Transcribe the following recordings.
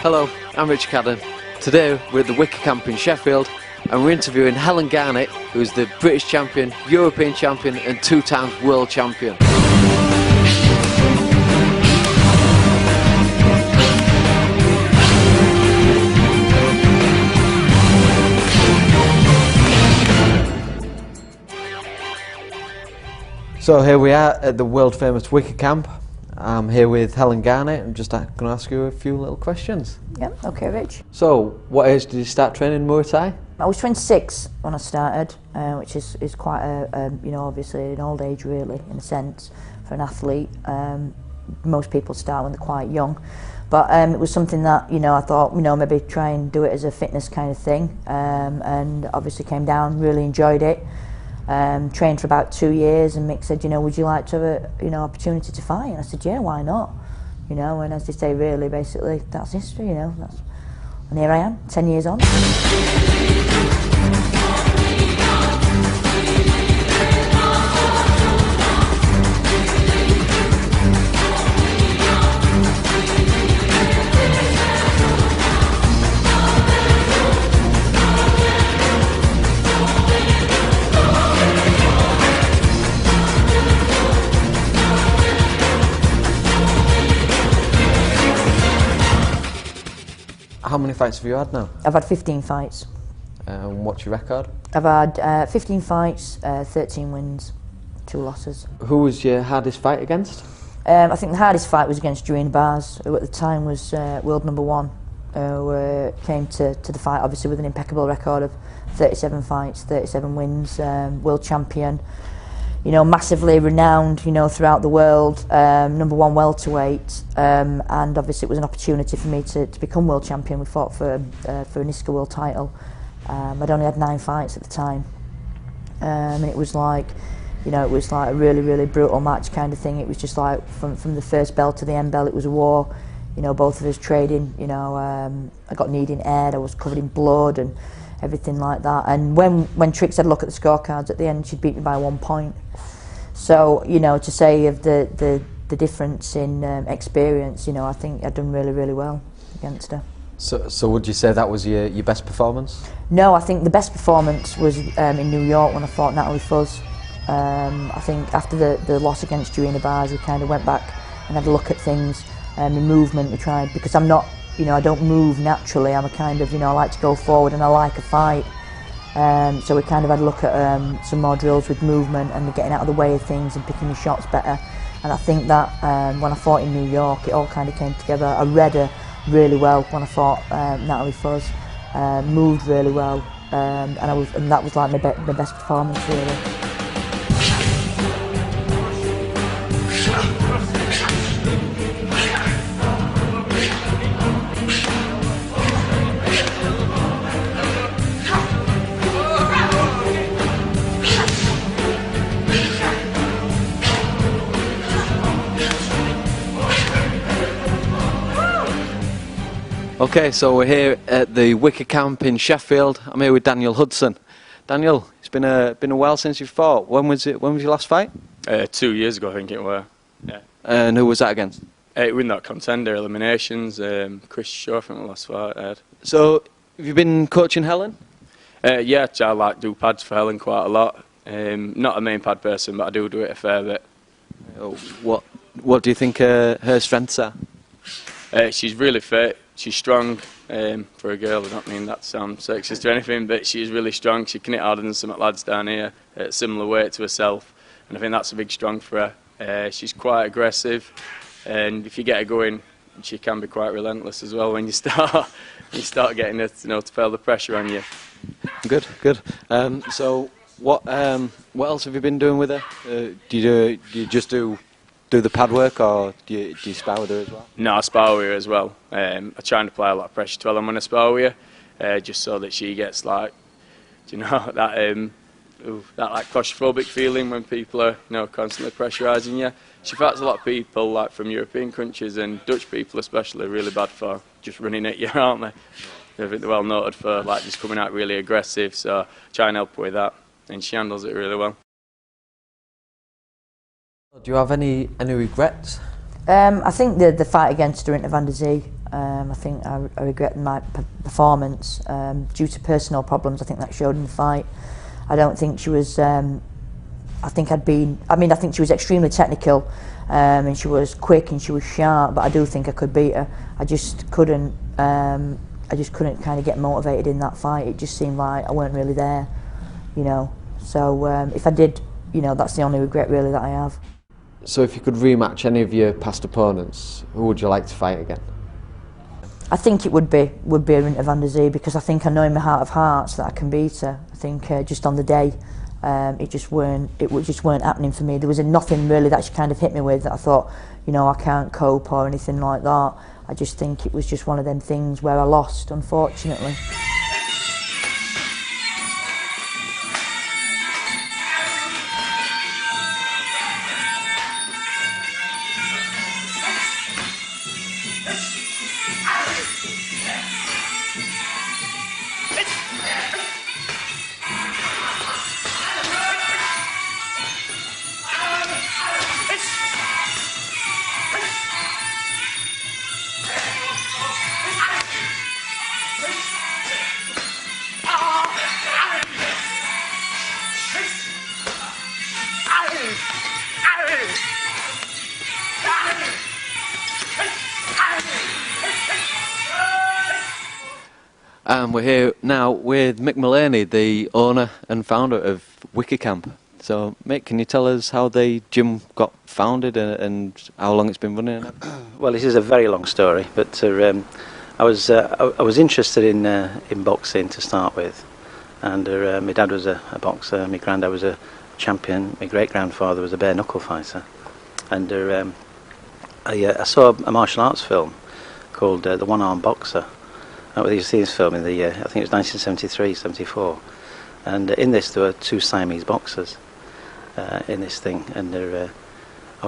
Hello, I'm Richard Cadden. Today we're at the Wicker Camp in Sheffield and we're interviewing Helene Garnett, who is the British champion, European champion and 2 times world champion. So here we are at the world famous Wicker Camp. I'm here with Helene Garnett. I'm just going to ask you a few little questions. Yep, okay, Rich. So, what age did you start training Muay Thai? I was 26 when I started, which is quite you know, obviously an old age really, in a sense, for an athlete. Most people start when they're quite young. But it was something that, you know, I thought, you know, maybe try and do it as a fitness kind of thing. And obviously came down, really enjoyed it. Trained for about 2 years, and Mick said, you know, would you like to have a, you know, opportunity to fight? And I said, yeah, why not? You know, and as they say, really, basically, that's history, you know. And here I am, 10 years on. How many fights have you had now? I've had 15 fights. What's your record? I've had 15 fights, 13 wins, 2 losses. Who was your hardest fight against? I think the hardest fight was against Helene Garnett, who at the time was world #1. Who came to the fight obviously with an impeccable record of 37 fights, 37 wins, world champion. You know, massively renowned, you know, throughout the world, #1 welterweight, and obviously it was an opportunity for me to become world champion. We fought for an ISCA world title. I'd only had 9 fights at the time, and it was like, you know, it was like a really, really brutal match kind of thing. It was just like from the first bell to the end bell, it was a war. You know, both of us trading. You know, I got kneed in air, I was covered in blood and everything like that. And when Trix had a look at the scorecards at the end, she'd beat me by 1 point. So, you know, to say of the difference in experience, you know, I think I'd done really, really well against her. So would you say that was your best performance? No, I think the best performance was in New York when I fought Natalie Fuzz. I think after the loss against Helene Garnett, we kind of went back and had a look at things. In movement, we tried, because I'm not, you know, I don't move naturally. I'm a kind of, you know, I like to go forward and I like a fight. So we kind of had a look at some more drills with movement and getting out of the way of things and picking your shots better. And I think that when I fought in New York, it all kind of came together. I read her really well when I fought Natalie Fuzz, moved really well, and that was like my best performance really. Okay, so we're here at the Wicker Camp in Sheffield. I'm here with Daniel Hudson. Daniel, it's been a while since you fought. When was your last fight? 2 years ago, I think it were. Yeah. And who was that against? It was not contender eliminations. Chris Shaw, I think the last fight I had. So, have you been coaching Helen? Yeah, I like do pads for Helen quite a lot. Not a main pad person, but I do it a fair bit. What do you think her strengths are? She's really fit. She's strong for a girl. I don't mean that to sound sexist or anything, but she's really strong. She can hit harder than some lads down here at similar weight to herself, and I think that's a big strong for her. She's quite aggressive, and if you get her going, she can be quite relentless as well when you start getting her, you know, to feel the pressure on you. Good. So what else have you been doing with her? Do you just do the pad work, or do you spar with her as well? No, I spar with her as well. I try and apply a lot of pressure to Helen when I spar with her, just so that she gets like, you know, that like claustrophobic feeling when people are, you know, constantly pressurising you. She fights a lot of people like from European countries, and Dutch people especially are really bad for just running at you, aren't they? I think they're well noted for like just coming out really aggressive, so try and help her with that, and she handles it really well. Do you have any regrets? I think the fight against Dorinda van der Zee, I think I regret my performance due to personal problems. I think that showed in the fight. I don't think she was. I think she was extremely technical, and she was quick and she was sharp. But I do think I could beat her. I just couldn't. I just couldn't kind of get motivated in that fight. It just seemed like I weren't really there, you know. So if I did, you know, that's the only regret really that I have. So if you could rematch any of your past opponents, who would you like to fight again? I think it would be Rinta van der Zee, because I think I know in my heart of hearts that I can beat her. I think just on the day, it just weren't happening for me. There was nothing really that she kind of hit me with that I thought, you know, I can't cope or anything like that. I just think it was just one of them things where I lost, unfortunately. And we're here now with Mick Mullany, the owner and founder of Wicker Camp. So, Mick, can you tell us how the gym got founded and how long it's been running? Well, this is a very long story, but I was interested in boxing to start with, and my dad was a boxer, my granddad was a champion, my great grandfather was a bare knuckle fighter, and I saw a martial arts film called The One Armed Boxer. You see this film in the year, I think it was 1973, 74, and in this there were two Siamese boxers in this thing, and I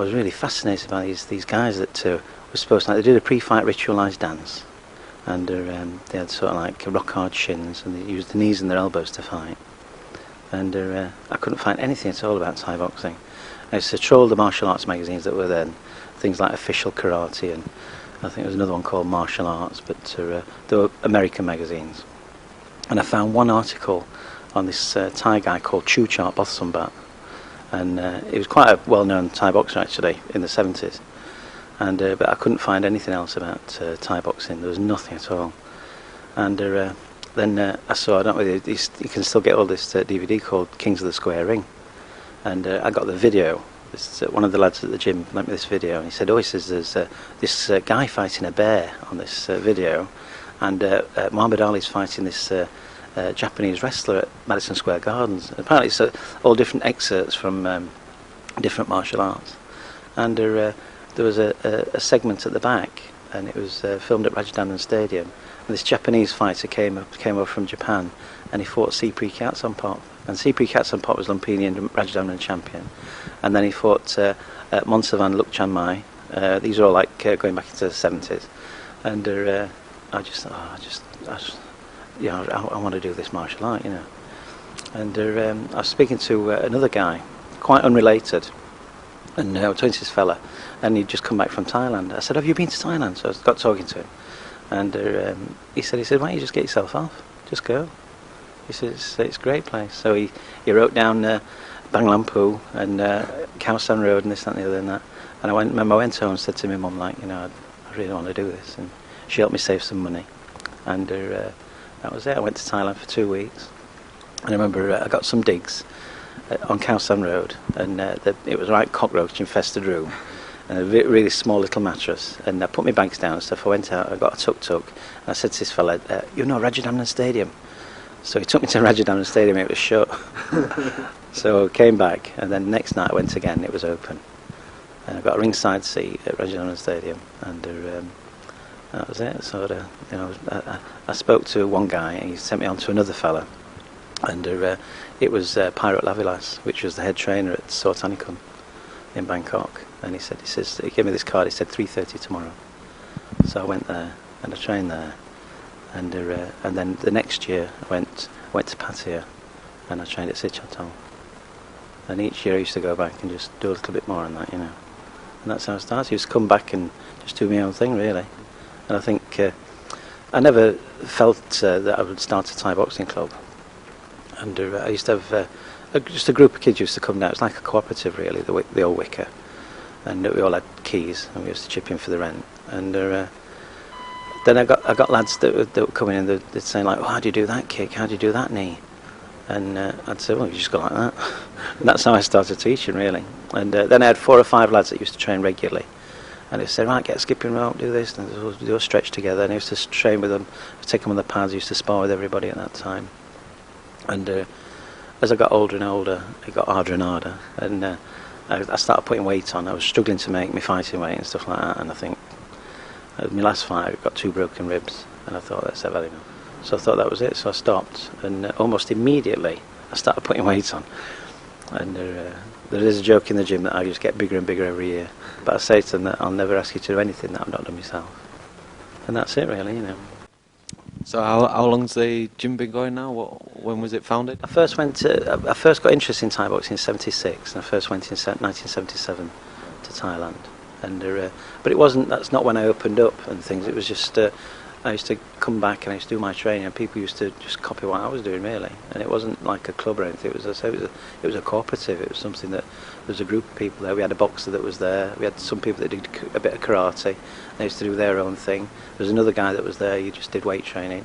was really fascinated by these guys that were supposed to, they did a pre-fight ritualised dance, and they had sort of like rock hard shins, and they used the knees and their elbows to fight, and I couldn't find anything at all about Thai boxing. I used to troll the martial arts magazines that were then, things like Official Karate, and I think there was another one called Martial Arts, but they were American magazines. And I found one article on this Thai guy called Chuchat Bothsumbat, and he was quite a well-known Thai boxer actually in the 70s. And but I couldn't find anything else about Thai boxing. There was nothing at all. And then I saw, I don't know whether you can still get all this DVD called Kings of the Square Ring, and I got the video. One of the lads at the gym lent me this video, and he said, he says there's this guy fighting a bear on this video, and Muhammad Ali's fighting this Japanese wrestler at Madison Square Gardens. And apparently it's all different excerpts from different martial arts, and there was a segment at the back, and it was filmed at Rajadandan Stadium, and this Japanese fighter came over from Japan, and he fought Sipri Katsampop, and Sipri Katsampop was Lumpini and Rajadandan champion. And then he fought Monsavan Lukchanmai. These are all like going back into the 70s, and I want to do this martial art, you know. And I was speaking to another guy, quite unrelated, and I was talking to this fella, and he'd just come back from Thailand. I said, "Have you been to Thailand?" So I got talking to him, and he said, "Why don't you just get yourself off? Just go." He said, "It's a great place." So he wrote down Bang Lampu and Khao San Road and this, that and the other and that. And I went home and said to my mum, like, you know, I really want to do this. And she helped me save some money. And that was it. I went to Thailand for 2 weeks. And I remember I got some digs on Khao San Road. And it was a right cockroach infested room. And a really small little mattress. And I put my bags down and stuff. I went out, I got a tuk-tuk. And I said to this fella, you know Rajadandan Stadium? So he took me to Rajadandan Stadium, it was shut. So I came back, and then next night I went again, it was open. And I got a ringside seat at Rajadandan Stadium, and that was it. So you know, I spoke to one guy, and he sent me on to another fella. And it was Pirate Lavilas, which was the head trainer at Sortanikun in Bangkok. And he gave me this card, he said 3:30 tomorrow. So I went there, and I trained there. And then the next year I went to Pattaya, and I trained at Sichathol. And each year I used to go back and just do a little bit more on that, you know. And that's how I started. I used to come back and just do my own thing, really. And I think I never felt that I would start a Thai boxing club. And I used to have just a group of kids used to come down. It was like a cooperative, really, the old Wicker. And we all had keys, and we used to chip in for the rent. And then I got lads that were coming in. They'd say like, "Oh, how do you do that kick? How do you do that knee?" And I'd say, "Well, you just go like that." And that's how I started teaching, really. And then I had 4 or 5 lads that used to train regularly. And they said, "Right, get a skipping rope, do this," and they all stretch together. And I used to train with them, take them on the pads. I used to spar with everybody at that time. And as I got older and older, it got harder and harder. And I started putting weight on. I was struggling to make my fighting weight and stuff like that. And I think my last fight, I got 2 broken ribs, and I thought that's had enough. So I thought that was it. So I stopped, and almost immediately I started putting weight on. And there is a joke in the gym that I just get bigger and bigger every year. But I say to them that I'll never ask you to do anything that I've not done myself. And that's it, really, you know. So how long's the gym been going now? When was it founded? I first got interested in Thai boxing in '76, and I first went in 1977 to Thailand. And but it wasn't. That's not when I opened up and things. It was just I used to come back and I used to do my training, and people used to just copy what I was doing, really. And it wasn't like a club or anything. It was a cooperative. It was something that there was a group of people there. We had a boxer that was there. We had some people that did a bit of karate. They used to do their own thing. There was another guy that was there. He just did weight training.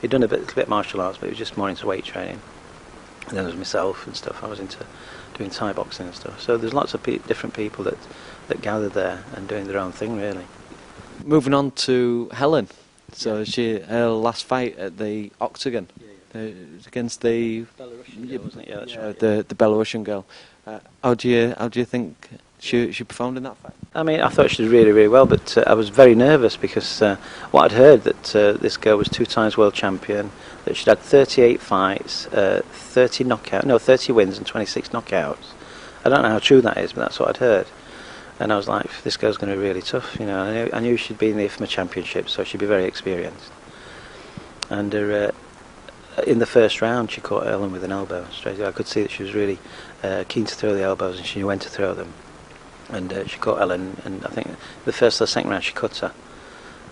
He'd done a bit martial arts, but he was just more into weight training. And then there was myself and stuff. I was into doing Thai boxing and stuff. So there's lots of different people that gathered there and doing their own thing, really. Moving on to Helen. So her last fight at the Octagon against the Belarusian girl, wasn't it? Yeah, that's right. The Belarusian girl. How do you think she performed in that fight? I mean, I thought she did really, really well, but I was very nervous because what I'd heard that this girl was 2 times world champion, that she'd had 38 fights, 30 wins and 26 knockouts. I don't know how true that is, but that's what I'd heard. And I was like, this girl's going to be really tough, you know. I knew she'd been in the IFMA Championship, so she'd be very experienced. And in the first round, she caught Ellen with an elbow straight away. I could see that she was really keen to throw the elbows, and she knew when to throw them. And she caught Ellen, and I think the first or second round she cut her.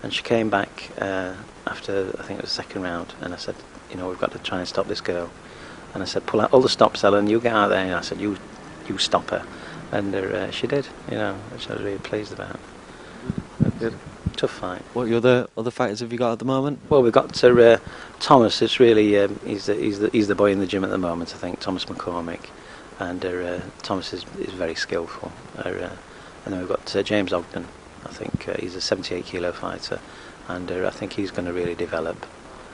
And she came back after, I think it was the second round, and I said, you know, we've got to try and stop this girl. And I said, pull out all the stops, Ellen, you get out there. And I said, you stop her. And she did, you know, which I was really pleased about. Good. Tough fight. What other fighters have you got at the moment? Well, we've got Thomas. It's really he's the boy in the gym at the moment. I think Thomas McCormick, and Thomas is very skillful. And then we've got James Ogden. I think he's a 78 kilo fighter, and I think he's going to really develop.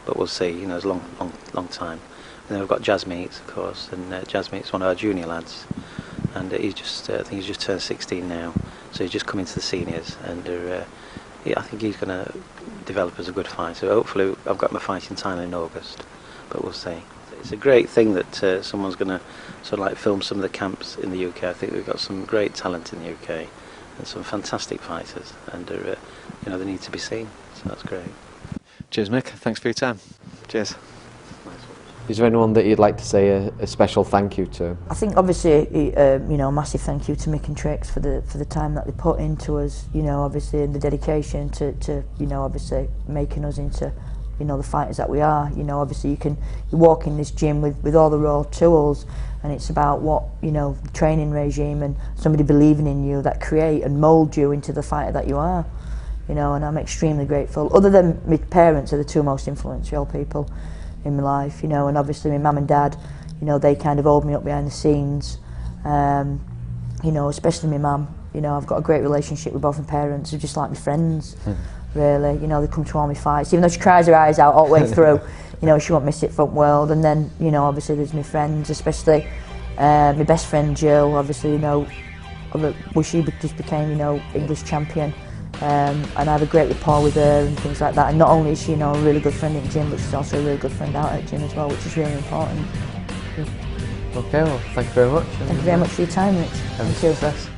But we'll see. You know, it's a long time. And then we've got Jazz Meats, of course, and Jazz Meats one of our junior lads. And I think he's just turned 16 now, so he's just come into the seniors, and I think he's going to develop as a good fighter. Hopefully, I've got my fight in Thailand in August, but we'll see. It's a great thing that someone's going to sort of like film some of the camps in the UK. I think we've got some great talent in the UK and some fantastic fighters, and you know, they need to be seen. So that's great. Cheers, Mick. Thanks for your time. Cheers. Is there anyone that you'd like to say a special thank you to? I think obviously, you know, a massive thank you to Mick and Trix for the time that they put into us. You know, obviously, and the dedication to you know, obviously making us into, you know, the fighters that we are. You know, obviously you walk in this gym with all the raw tools, and it's about what, you know, the training regime and somebody believing in you that create and mould you into the fighter that you are. You know, and I'm extremely grateful. Other than my parents are the 2 most influential people in my life, you know, and obviously my mum and dad, you know, they kind of hold me up behind the scenes, you know, especially my mum. You know, I've got a great relationship with both my parents. They're just like my friends, really. You know, they come to all my fights, even though she cries her eyes out all the way through. You know, she won't miss it front world. And then, you know, obviously there's my friends, especially my best friend Jill. Obviously, you know, she just became, you know, English champion. And I have a great rapport with her and things like that. And not only is she, you know, a really good friend in the gym, but she's also a really good friend out at gym as well, which is really important. Okay, well, thank you very much. Thank you very much for your time, Rich. And success.